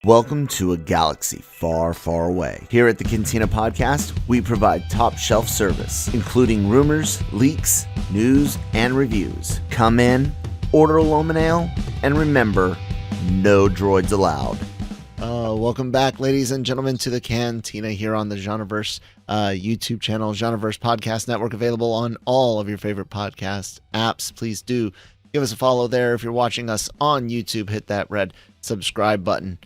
Welcome to a galaxy far, far away. Here at the Cantina Podcast, we provide top shelf service, including rumors, leaks, news, and reviews. Come in, order a Loman Ale, and remember, no droids allowed. Welcome back, ladies and gentlemen, to the Cantina here on the GenreVerse YouTube channel, GenreVerse Podcast Network, available on all of your favorite podcast apps. Please do give us a follow there. If you're watching us on YouTube, hit that red subscribe button.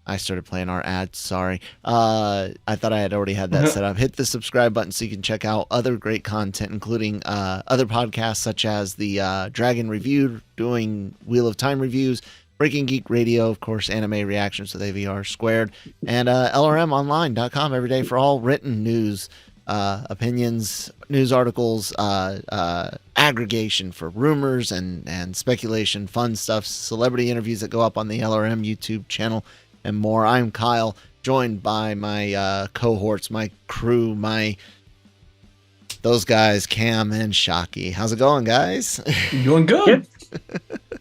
I started playing our ads, sorry. I thought I had already had that set up. Hit the subscribe button so you can check out other great content, including other podcasts such as the Dragon Review, doing Wheel of Time reviews, Breaking Geek Radio, of course, anime reactions with AVR Squared, and LRMonline.com every day for all written news, opinions, news articles, aggregation for rumors and speculation, fun stuff, celebrity interviews that go up on the LRM YouTube channel, and more. I'm Kyle, joined by my cohorts, my crew, those guys, Cam and Shockey. How's it going, guys? Doing good.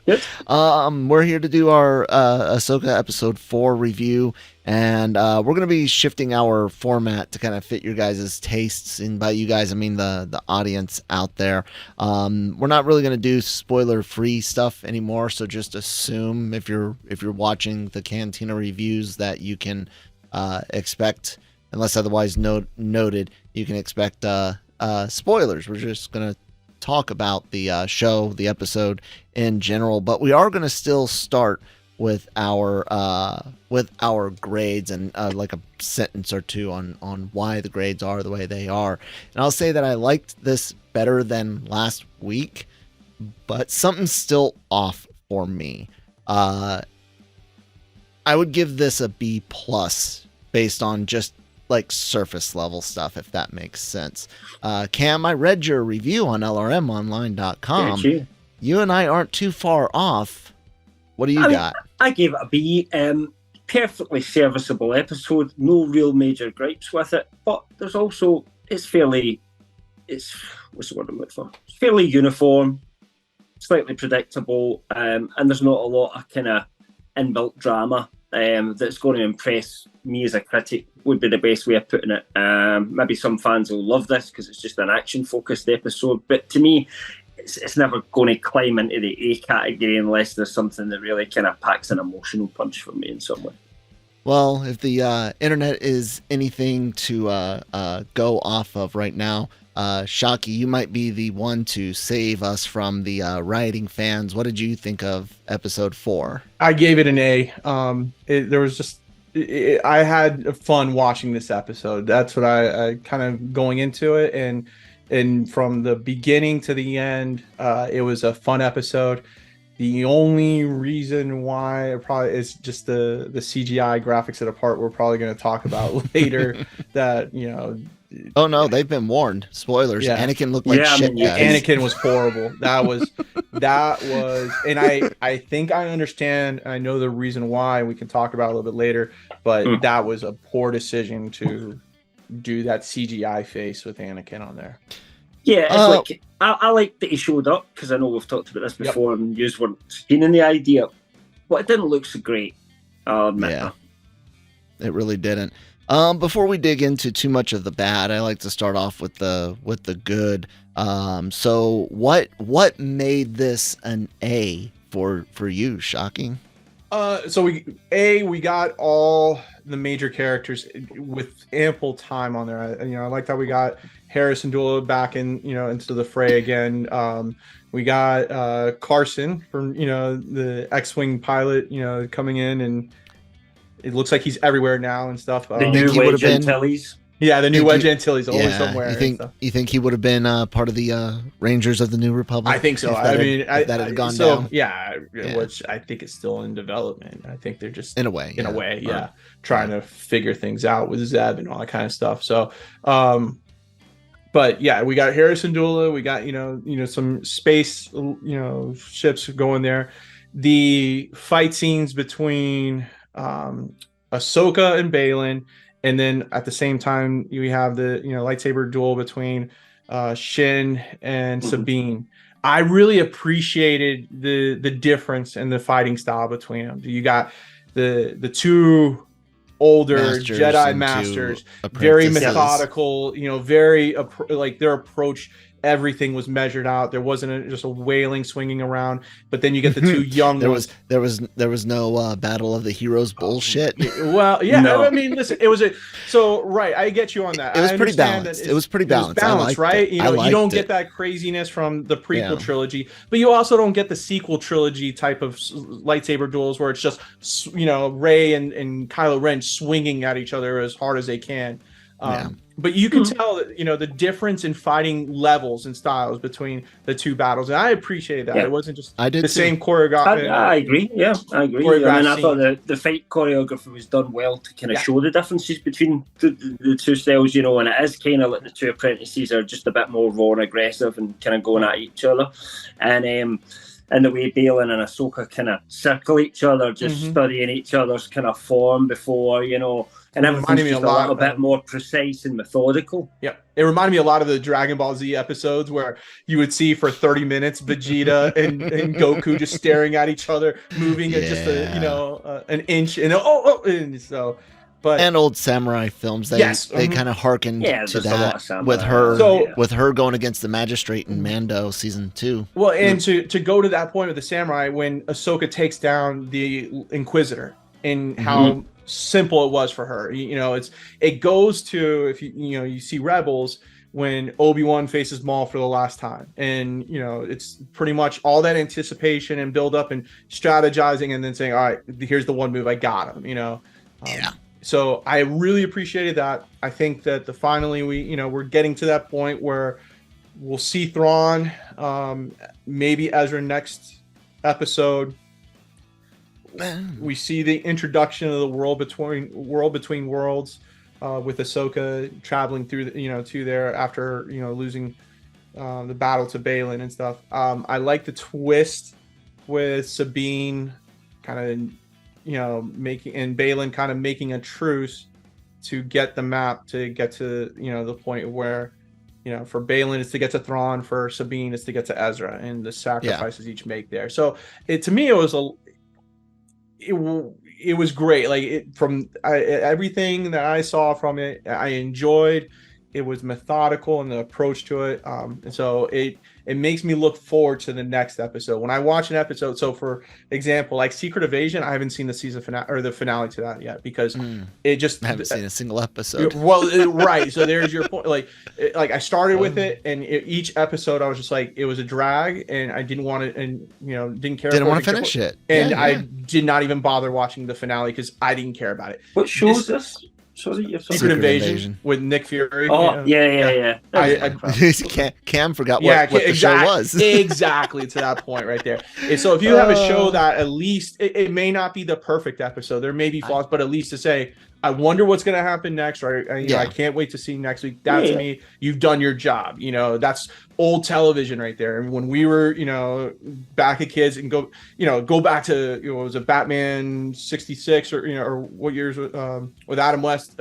Good. We're here to do our Ahsoka episode 4 review, and we're going to be shifting our format to kind of fit your guys' tastes, and by you guys I mean the audience out there. We're not really going to do spoiler free stuff anymore, so just assume if you're watching the Cantina Reviews that you can expect, unless otherwise noted, you can expect spoilers. We're just going to talk about the show, the episode in general, but we are going to still start with our grades and like a sentence or two on why the grades are the way they are. And I'll say that I liked this better than last week, but something's still off for me. I would give this a B+ based on just like surface level stuff, if that makes sense. Cam, I read your review on LRMonline.com. You and I aren't too far off. What do you got? I gave it a B. Perfectly serviceable episode. No real major gripes with it, but there's also what's the word I'm looking for? It's fairly uniform, slightly predictable, and there's not a lot of kind of inbuilt drama that's going to impress me as a critic, would be the best way of putting it. Maybe some fans will love this because it's just an action-focused episode, but to me, it's never going to climb into the A category unless there's something that really kind of packs an emotional punch for me in some way. Well, if the internet is anything to go off of right now, Shockey, you might be the one to save us from the rioting fans. What did you think of episode 4? I gave it an A. I had fun watching this episode. That's what I kind of going into it, and from the beginning to the end, it was a fun episode. The only reason why probably is just the CGI graphics at a part we're probably going to talk about later. That Oh no, they've been warned. Spoilers. Yeah. Anakin looked like shit. Anakin was horrible. That was, and I think I understand. I know the reason why. We can talk about it a little bit later, but that was a poor decision to do that CGI face with Anakin on there. Yeah, it's like I like that he showed up because I know we've talked about this before, and you weren't keen in the idea, but it didn't look so great. Yeah, it really didn't. Before we dig into too much of the bad, I like to start off with the good. So what made this an A for you, Shockey? So we got all the major characters with ample time on there. I like that we got Harrison Dula back in, into the fray again. We got Carson from, the X-Wing pilot, coming in, and it looks like he's everywhere now and stuff. The new Wedge Antilles. Yeah, the new Wedge Antilles always somewhere. You think he would have been part of the Rangers of the New Republic? I think so. That had gone down. Yeah, which I think is still in development. I think they're just in a way, trying to figure things out with Zeb and all that kind of stuff. So, but yeah, we got Harrison Dula. We got some space ships going there. The fight scenes between Ahsoka and Baylan, and then at the same time we have the lightsaber duel between Shin and Sabine. I really appreciated the difference in the fighting style between them. You got the two older Masters Jedi and masters, two very apprentices. methodical, very like their approach. Everything was measured out. There wasn't just a wailing swinging around. But then you get the two young ones. There was no Battle of the Heroes bullshit. Well, yeah. No. I mean, listen, it was right. I get you on that. It was pretty balanced. It was pretty balanced. I liked right? It. You don't get that craziness from the prequel trilogy, but you also don't get the sequel trilogy type of lightsaber duels where it's just Rey and Kylo Ren swinging at each other as hard as they can. But you can tell that the difference in fighting levels and styles between the two battles, and I appreciate that. It wasn't just same choreography. I agree. Yeah, I agree. I thought the fight choreography was done well to kind of show the differences between the two styles, and it is kind of like the two apprentices are just a bit more raw and aggressive and kind of going at each other, and the way Baylan and Ahsoka kind of circle each other, just studying each other's kind of form before, and everything's just a little bit more precise and methodical. Yeah, it reminded me a lot of the Dragon Ball Z episodes where you would see for 30 minutes Vegeta and Goku just staring at each other, moving at just an inch, and so. But and old samurai films, they kind of hearken to that with her going against the magistrate in Mando season 2. Well, and to go to that point with the samurai when Ahsoka takes down the Inquisitor and how simple it was for her. It goes to if you see Rebels when Obi-Wan faces Maul for the last time, and it's pretty much all that anticipation and build up and strategizing, and then saying, all right, here's the one move, I got him. So I really appreciated that. I think that finally we're getting to that point where we'll see Thrawn, maybe Ezra next episode. We see the introduction of the world between worlds, with Ahsoka traveling through to there after losing the battle to Baylan and stuff. I like the twist with Sabine kind of making and Baylan kind of making a truce to get the map to get to the point where for Baylan it's to get to Thrawn, for Sabine it's to get to Ezra, and the sacrifices each make there. So to me it was great. Like everything that I saw from it, I enjoyed. It was methodical in the approach to it, and so it makes me look forward to the next episode. When I watch an episode, so for example, like Secret Invasion, I haven't seen the season finale or the finale to that yet because it just I haven't seen a single episode. Well, right. So there's your point. Like I started with it, and each episode I was just like, it was a drag, and I didn't want to, and didn't care. Didn't want to finish it, and I did not even bother watching the finale because I didn't care about it. What show is this? Secret Invasion with Nick Fury. Oh, yeah. Cam forgot what the show was. Exactly, to that point right there. And so if you have a show that at least, it may not be the perfect episode, there may be flaws, but at least to say, I wonder what's going to happen next, or I can't wait to see next week. That to me, you've done your job. That's old television right there. And when we were, back at kids, and go back to was it Batman 66 or what years with Adam West?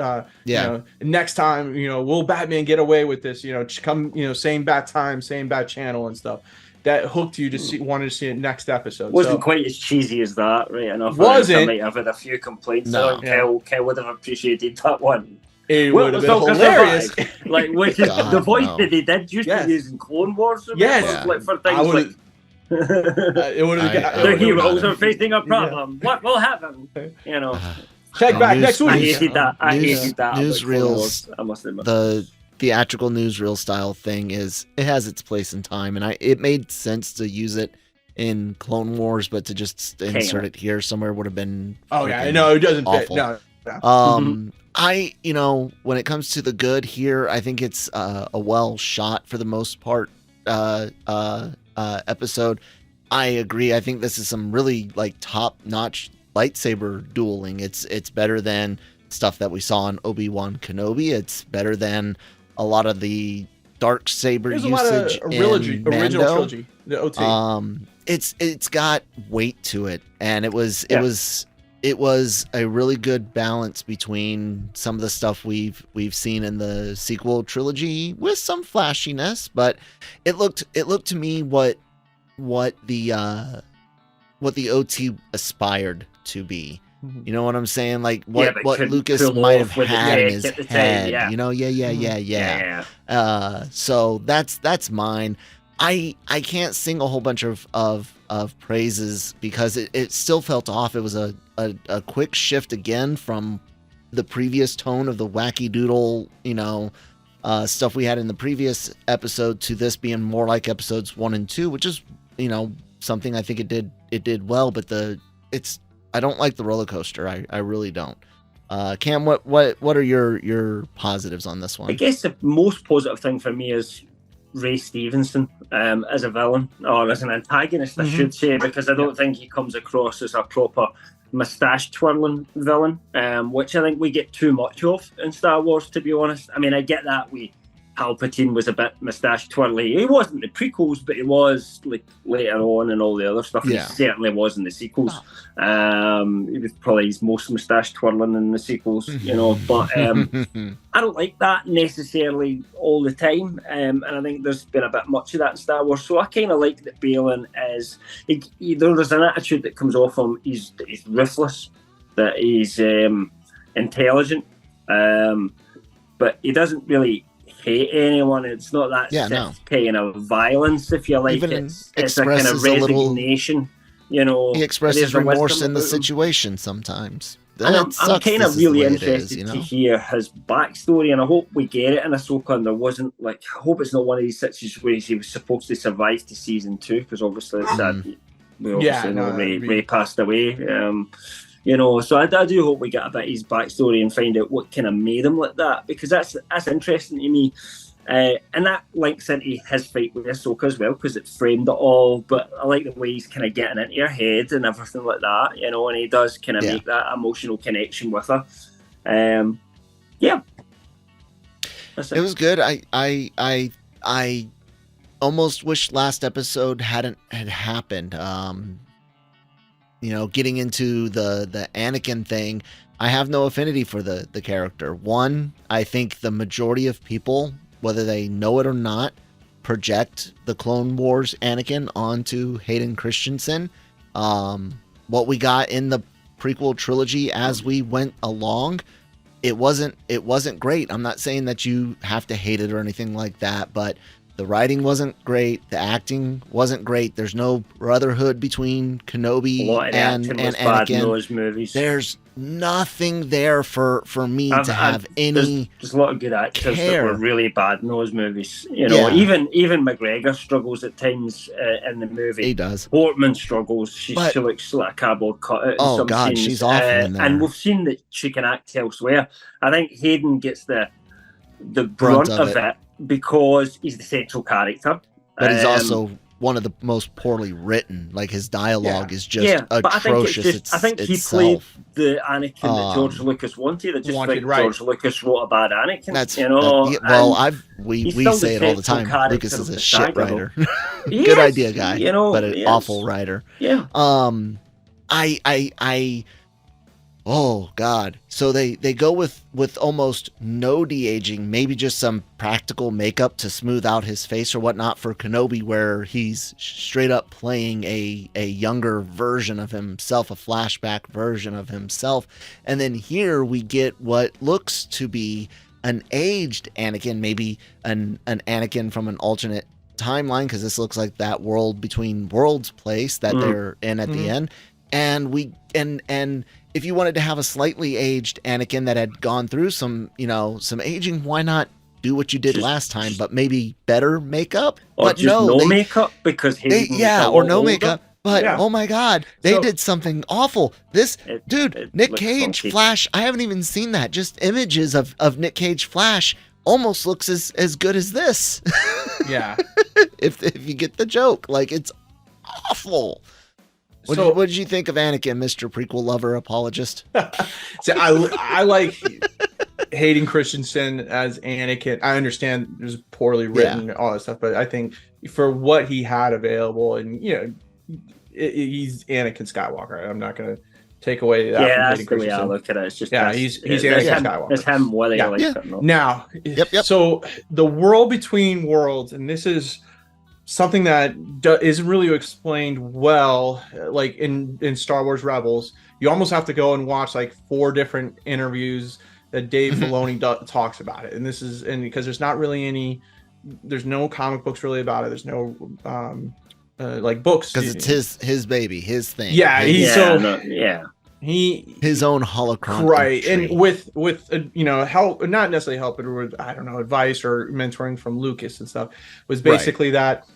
Next time, will Batman get away with this? Come, same bat time, same bat channel and stuff. That hooked you to wanted to see it next episode. Wasn't quite as cheesy as that, right enough. Wasn't. I might have had a few complaints. No. Kel would have appreciated that one. It would have been hilarious. Like the voice that they did used to use in Clone Wars. Like for things like it would have. The heroes are facing a problem. What will happen? Check back next week. I hated that. Newsreels. I must admit. The theatrical newsreel style thing it has its place in time, and it made sense to use it in Clone Wars, but to just insert it here somewhere would have been no, it doesn't fit. No. I when it comes to the good here, I think it's a well shot for the most part episode. I agree. I think this is some really top notch lightsaber dueling. It's better than stuff that we saw in Obi-Wan Kenobi. It's better than a lot of the dark saber usage in original trilogy, the OT. It's got weight to it, and it was a really good balance between some of the stuff we've seen in the sequel trilogy with some flashiness, but it looked to me what the OT aspired to be. You know what I'm saying? Like but what couldn't Lucas pull might off have with the had in neck his at the time, head. yeah. You know, yeah. Yeah. So that's mine. I can't sing a whole bunch of praises because it still felt off. It was a quick shift again from the previous tone of the wacky doodle, stuff we had in the previous episode to this being more like episodes 1 and 2, which is, something I think it did well, but I don't like the roller coaster. I really don't. Cam, what are your positives on this one? I guess the most positive thing for me is Ray Stevenson as a villain, or as an antagonist, I should say, because I don't think he comes across as a proper moustache twirling villain, which I think we get too much of in Star Wars, to be honest. I mean, I get that Palpatine was a bit moustache twirly. He wasn't the prequels, but he was like later on and all the other stuff. Yeah. He certainly was in the sequels. He was probably his most moustache twirling in the sequels, But I don't like that necessarily all the time, and I think there's been a bit much of that in Star Wars. So I kind of like that Balin is. There's an attitude that comes off him. He's ruthless, that he's intelligent, but he doesn't really hate anyone. It's not that kind of violence, if you like. Even it's a kind of resignation. He expresses remorse in the situation sometimes. I'm kind of really interested to hear his backstory, and I hope we get it in Ahsoka. And there wasn't I hope it's not one of these situations where he was supposed to survive to season 2, because obviously it's sad. We obviously know Ray passed away. So I do hope we get a bit of his backstory and find out what kind of made him like that, because that's interesting to me. And that links into his fight with Ahsoka as well, because it framed it all. But I like the way he's kind of getting into your head and everything like that, and he does kind of make that emotional connection with her. That's it. It was good. I almost wish last episode had happened. Getting into the Anakin thing, I have no affinity for the character. One, I think the majority of people, whether they know it or not, project the Clone Wars Anakin onto Hayden Christensen. What we got in the prequel trilogy as we went along, it wasn't great. I'm not saying that you have to hate it or anything like that, but the writing wasn't great. The acting wasn't great. There's no brotherhood between Kenobi and Anakin. In those movies. There's nothing there for me to have any. There's a lot of good actors that were really bad in those movies. Yeah. Even McGregor struggles at times in the movie. He does. Portman struggles. She looks like a cardboard cutout in some scenes. She's awful in there. And we've seen that she can act elsewhere. I think Hayden gets the brunt of it, because he's the central character. But he's also one of the most poorly written. Like, his dialogue is just atrocious. I think he played the Anakin that George Lucas wanted. I just think George Lucas wrote a bad Anakin. We say it all the time. Lucas is a shit writer. Good idea guy, but an awful writer. Yeah. Oh God! So they go with almost no de-aging, maybe just some practical makeup to smooth out his face or whatnot for Kenobi, where he's straight up playing a younger version of himself, a flashback version of himself, and then here we get what looks to be an aged Anakin, maybe an Anakin from an alternate timeline, because this looks like that world between worlds place that they're in at the end, and if you wanted to have a slightly aged Anakin that had gone through some aging, why not do what you did last time, but maybe better makeup? Or but no makeup, because no makeup. But oh my God, they did something awful. Nick Cage funky. Flash. I haven't even seen that. Just images of Nick Cage Flash almost looks as good as this. Yeah. if you get the joke, like, it's awful. What did you think of Anakin, Mr. Prequel Lover Apologist? So I like Hayden Christensen as Anakin. I understand it was poorly written, all that stuff, but I think for what he had available, and he's Anakin Skywalker. I'm not going to take away that. Yeah, that's the way I look at it. It's just he's Anakin Skywalker. It's him, whether you like it or not. Now, so the world between worlds, and this is something that isn't really explained well, like in Star Wars Rebels. you almost have to go and watch like 4 different interviews that Dave Filoni talks about it. And this is, and because there's not really there's no comic books really about it. There's no like books, because it's his baby, his thing. Yeah, his own holocron, right? And with help, not necessarily help, but with, I don't know, advice or mentoring from Lucas and stuff, was basically that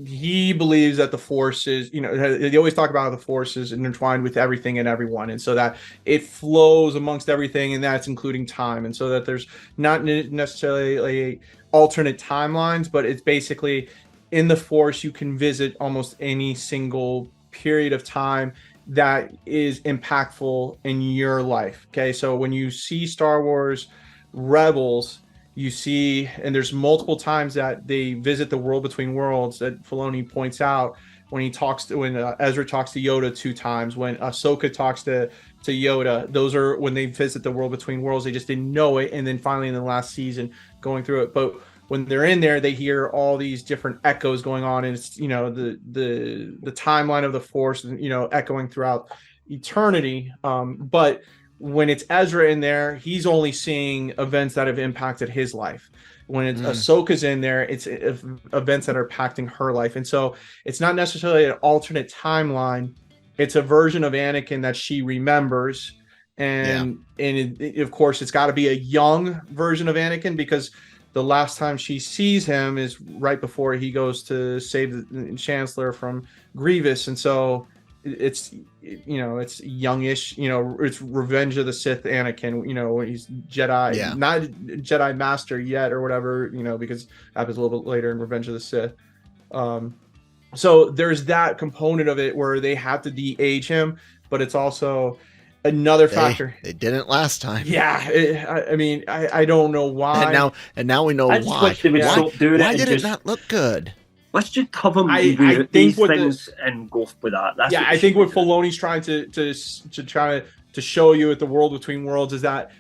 he believes that the Force is, they always talk about how the Force is intertwined with everything and everyone, and so that it flows amongst everything, and that's including time, and so that there's not necessarily alternate timelines, but it's basically in the Force you can visit almost any single period of time that is impactful in your life. Okay, so when you see Star Wars Rebels, you see, and there's multiple times that they visit the world between worlds that Filoni points out when Ezra talks to Yoda 2 times, when Ahsoka talks to Yoda. Those are when they visit the world between worlds. They just didn't know it, and then finally in the last season going through it. But when they're in there, they hear all these different echoes going on, and it's the timeline of the Force, echoing throughout eternity. But when it's Ezra in there, he's only seeing events that have impacted his life. When it's Ahsoka's in there, it's events that are impacting her life. And so it's not necessarily an alternate timeline. It's a version of Anakin that she remembers. And of course, it's got to be a young version of Anakin, because the last time she sees him is right before he goes to save the Chancellor from Grievous. And so it's youngish, it's Revenge of the Sith Anakin, when he's Jedi, not Jedi Master yet or whatever, because it happens a little bit later in Revenge of the Sith. So there's that component of it where they have to de-age him, but it's also another factor. They didn't last time. Yeah, I don't know why. And now we know why. Why did it not look good? Let's just have them these things and go with that. I think what Filoni's trying to show you at the World Between Worlds is that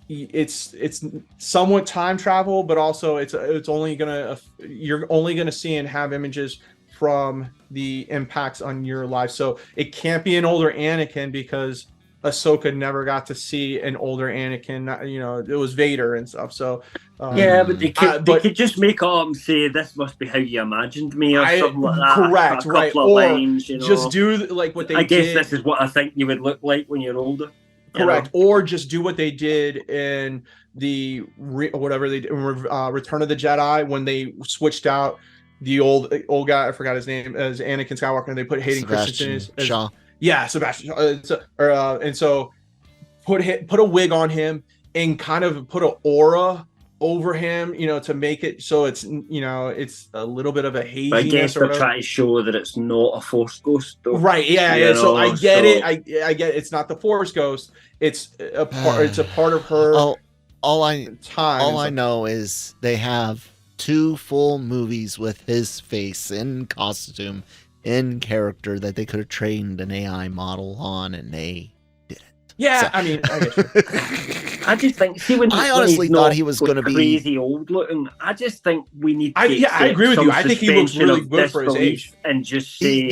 it's somewhat time travel, but also you're only gonna see and have images from the impacts on your life. So it can't be an older Anakin, because Ahsoka never got to see an older Anakin. It was Vader and stuff. So but they could just make up and say, "This must be how you imagined me," or something like that. Correct, right? Or lines, just do like what they did. I guess this is what I think you would look like when you're older. Correct, or just do what they did in the whatever they did in Return of the Jedi, when they switched out the old guy, I forgot his name, as Anakin Skywalker, and they put Hayden Christensen as Shaw. Yeah, Sebastian. And so put a wig on him and kind of put an aura over him, to make it so it's it's a little bit of a haziness. I guess they're trying to show that it's not a Force ghost, though. Right? Yeah. So I get it. I get it. It's not the Force ghost. It's a part. It's a part of her. All I know is they have 2 full movies with his face in costume, in character, that they could have trained an AI model on, and they didn't. Yeah, so. I get you. I just think, I honestly thought he was going to be crazy old looking. I just think we need. I agree with you. I think he looks really good for his age. And just say,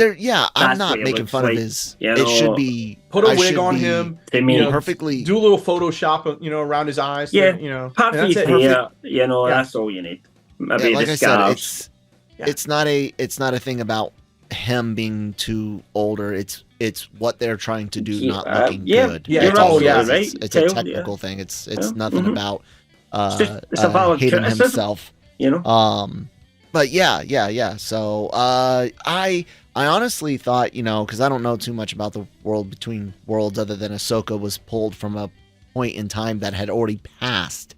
I'm not making fun of his. It should be put a wig on him. Perfectly. Do a little Photoshop, around his eyes. Yeah, part of his hair. That's all you need. Maybe like I said, it's not a thing about him being too older. It's what they're trying to do, not looking good. It's a technical thing. It's nothing about it's a valid Hayden himself. But So I honestly thought, because I don't know too much about the World Between Worlds, other than Ahsoka was pulled from a point in time that had already passed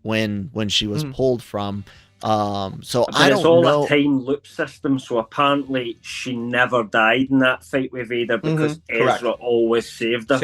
when she was pulled from. So I don't know. It's all a time loop system. So apparently she never died in that fight with Vader, because Ezra always saved her.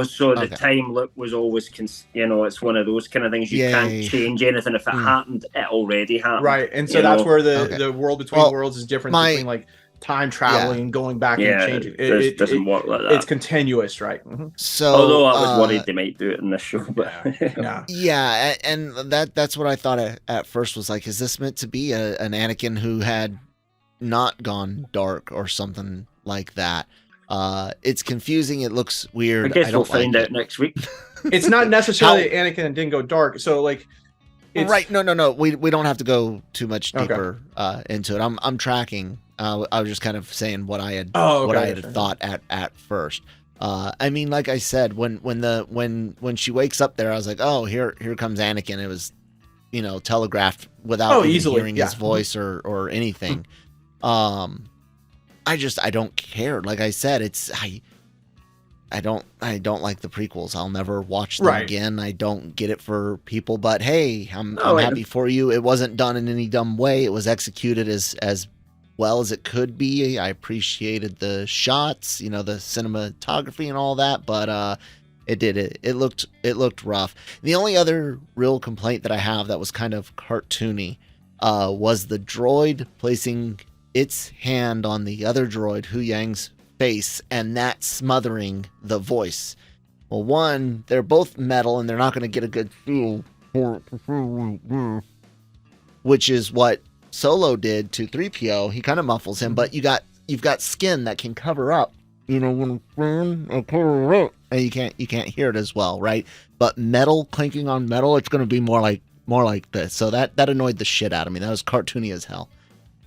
So the time loop was always, it's one of those kind of things. You can't change anything. If it happened, it already happened. Right, and so that's where the World Between Worlds is different between like time traveling and going back and changing. It doesn't work like that. It's continuous, right? So, although I was worried they might do it in this show, but and that's what I thought at first, was like, is this meant to be an Anakin who had not gone dark or something like that? It's confusing. It looks weird. I guess we'll find like out next week. It's not necessarily Anakin and didn't go dark. So like, right? No. We don't have to go too much deeper into it. I'm tracking. I was just kind of saying what I had thought at first. I mean, like I said, when she wakes up there, I was like, oh, here comes Anakin. It was, telegraphed without even hearing his voice or anything. I don't care. Like I said, I don't like the prequels. I'll never watch them again. I don't get it for people, but hey, I'm happy for you. It wasn't done in any dumb way. It was executed as well as it could be. I appreciated the shots, the cinematography and all that, but it looked rough. The only other real complaint that I have that was kind of cartoony was the droid placing its hand on the other droid, Hu Yang's face, and that smothering the voice. Well, one, they're both metal and they're not going to get a good feel, which is what Solo did to 3PO. He kind of muffles him, but you've got skin that can cover up, and you can't hear it as well, right? But metal clinking on metal, it's going to be more like this. So that annoyed the shit out of me. That was cartoony as hell.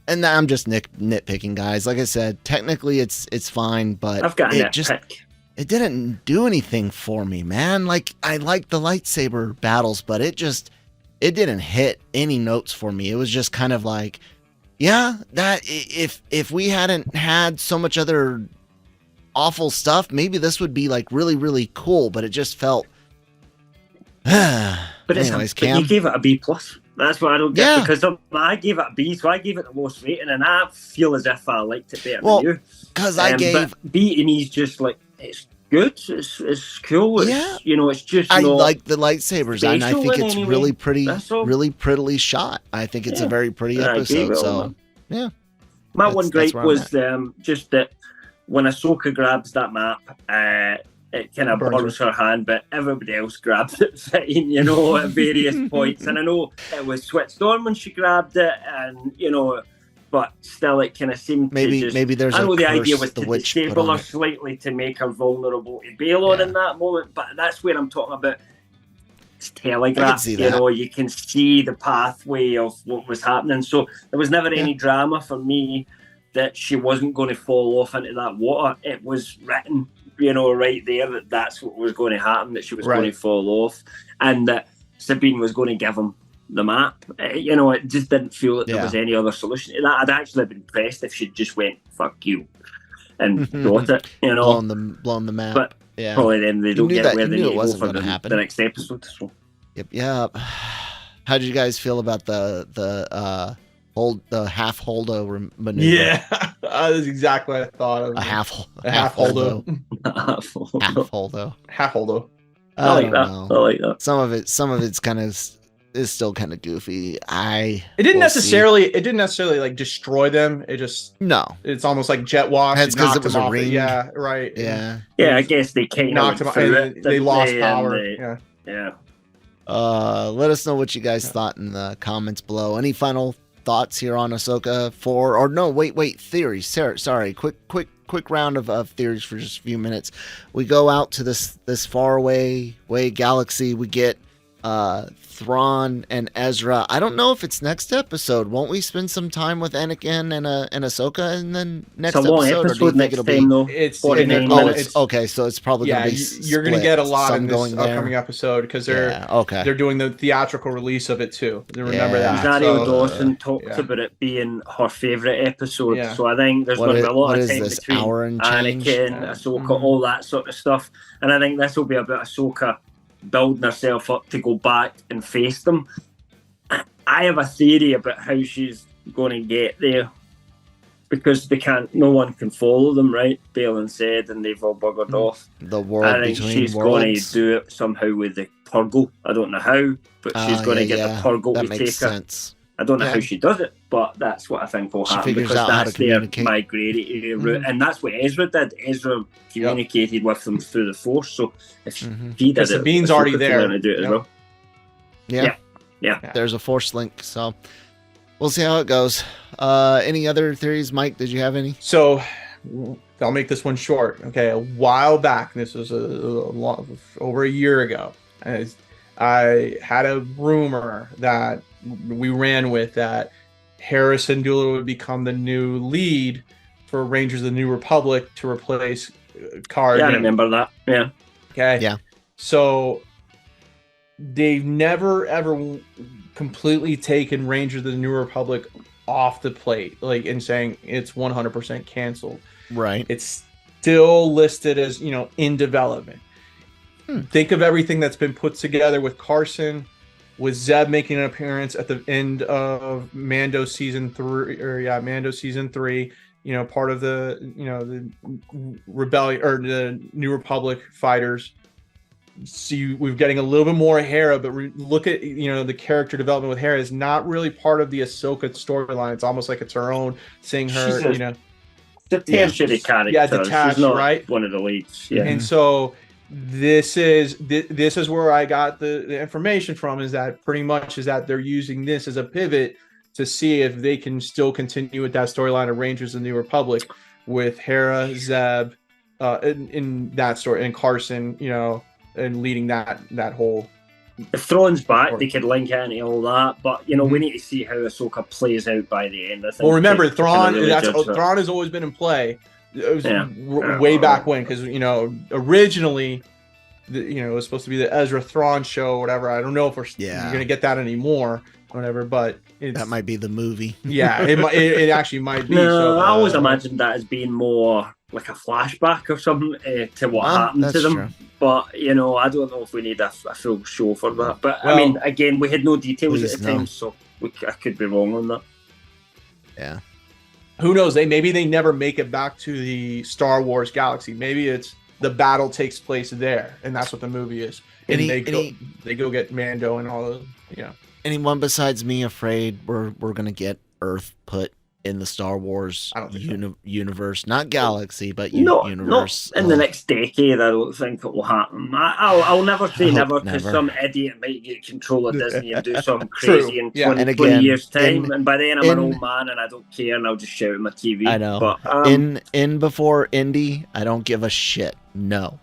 And I'm just nitpicking, guys. Like I said, technically it's fine, but it didn't do anything for me, man. Like, I like the lightsaber battles, but it didn't hit any notes for me. It was just kind of like, yeah, that if we hadn't had so much other awful stuff, maybe this would be like really, really cool, but it just felt but Cam, you gave it a B+. That's what I don't get, because I gave it a B, so I gave it the lowest rating, and I feel as if I liked it better than you. Because I gave... But B to me is just like, it's good, it's cool, it's just I like the lightsabers, and I think it's anyway. really prettily shot. I think it's a very pretty episode, so, yeah. My one gripe was just that when Ahsoka grabs that map, it kind of burns her hand, but everybody else grabs it fine, at various points. And I know it was switched on when she grabbed it, and but still, it kind of seemed maybe there's. I know the idea was to disable her slightly to make her vulnerable to Balon in that moment, but that's where I'm talking about. It's telegraphed, you can see the pathway of what was happening. So there was never any drama for me that she wasn't going to fall off into that water. It was written, right there that's what was going to happen, that she was going to fall off, and that Sabine was going to give him the map. It just didn't feel that there was any other solution to that. I'd actually been impressed if she'd just went, fuck you, and got it, blown the map. But probably then they don't get where they need to go for the next episode. So. Yep. How did you guys feel about the half holdo maneuver? Yeah, that's exactly what I thought of. A half holdo. Half holdo. I like that. Some of it's kind of is still kind of goofy. It didn't necessarily like destroy them. It just it's almost like jet wash. That's because it was a ring. Yeah, right. Yeah. I guess they kind of knocked them out. They lost power. Yeah. Let us know what you guys thought in the comments below. Any final thoughts here on Ahsoka 4? Or no, wait, theories. Sorry, quick round of theories for just a few minutes. We go out to this far away galaxy. We get Thrawn and Ezra. I don't know if it's next episode. Won't we spend some time with Anakin and Ahsoka in the next episode? Or do you think it'll be? It's 49 minutes. Okay, so it's probably going to be split. You're going to get a lot in this upcoming episode because they're doing the theatrical release of it too. Remember that. Rosario Dawson talked about it being her favorite episode, so I think there's going to be a lot of time between Anakin, Ahsoka, all that sort of stuff, and I think this will be about Ahsoka building herself up to go back and face them. I have a theory about how she's going to get there, because no one can follow them, right? Balin said, and they've all buggered off. The world I think she's going to do it somehow with the Purgle. I don't know how, but she's going to get the Purgle to take sense. her. I don't know how she does it, but that's what I think will happen, because that's their migratory route, and that's what Ezra did. Ezra communicated with them through the Force, so if he did it, Sabine's already there. To do it as well. Yeah. There's a Force link, so we'll see how it goes. Any other theories, Mike? Did you have any? So I'll make this one short. Okay, a while back, this was over a year ago, I had a rumor that we ran with that Hera Syndulla would become the new lead for Rangers of the New Republic to replace Cara. Yeah, I remember that. Yeah. Okay. Yeah. So they've never ever completely taken Rangers of the New Republic off the plate, like, and saying it's 100% canceled. Right. It's still listed as, in development. Think of everything that's been put together with Carson, with Zeb making an appearance at the end of Mando season 3, part of the rebellion or the New Republic fighters. See, we're getting a little bit more Hera, but look at the character development with Hera is not really part of the Ahsoka storyline. It's almost like it's her own, seeing her, the tertiary character. Yeah, detached, she's not right? One of the leads. Yeah, and so this is where I got the information from, is that pretty much is that they're using this as a pivot to see if they can still continue with that storyline of Rangers of the New Republic with Hera, Zeb, in that story, and Carson, and leading that whole. If Thrawn's back, they could link into all that, but we need to see how Ahsoka plays out by the end. I think. Well, remember, Thrawn. Really Thrawn has always been in play. It was Yeah. way back when, because originally, it was supposed to be the Ezra Thrawn show or whatever. I don't know if you're gonna get that anymore, or whatever. But that might be the movie. Yeah, it actually might be. No, I always imagined that as being more like a flashback or something to what happened to them. True. But I don't know if we need a full show for that. But I mean, again, we had no details at the time, so I could be wrong on that. Yeah. Who knows? Maybe they never make it back to the Star Wars galaxy. Maybe it's the battle takes place there, and that's what the movie is. And they go get Mando and all those. Anyone besides me afraid we're gonna get Earth put in the Star Wars universe, not galaxy, but universe? Not in the next decade. I don't think it will happen. I'll never say never, because some idiot might get control of Disney and do something crazy in 20 years' time. And by then I'm an old man and I don't care, and I'll just shout at my TV. I know. But in before Indy, I don't give a shit. No.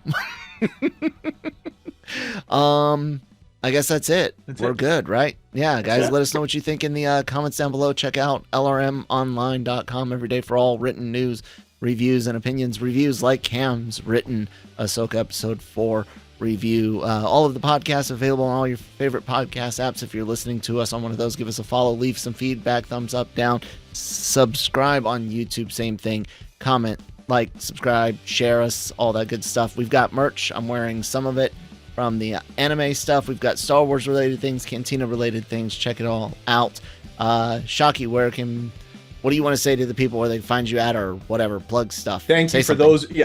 I guess that's it. We're good, right? Yeah, guys, let us know what you think in the comments down below. Check out lrmonline.com every day for all written news, reviews, and opinions. Reviews like Cam's written Ahsoka Episode 4 review. All of the podcasts available on all your favorite podcast apps. If you're listening to us on one of those, give us a follow, leave some feedback, thumbs up, down, subscribe on YouTube, same thing. Comment, like, subscribe, share us, all that good stuff. We've got merch. I'm wearing some of it from the anime stuff. We've got Star Wars related things, Cantina related things. Check it all out. Shockey, what do you want to say to the people where they can find you at, or whatever? Plug stuff. Thank you for those who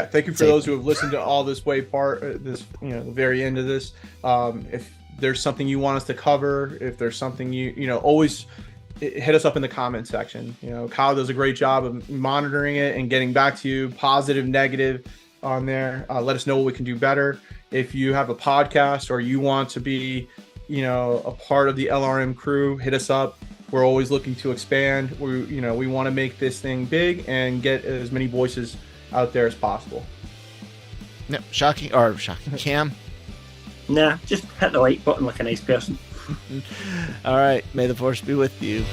have listened to all this way the very end of this. If there's something you want us to cover, if there's something always hit us up in the comment section. Kyle does a great job of monitoring it and getting back to you, positive, negative, on there. Let us know what we can do better. If you have a podcast or you want to be, a part of the LRM crew, hit us up. We're always looking to expand. We want to make this thing big and get as many voices out there as possible. No, Shockey, Cam. Nah, just hit the like button like a nice person. All right. May the Force be with you.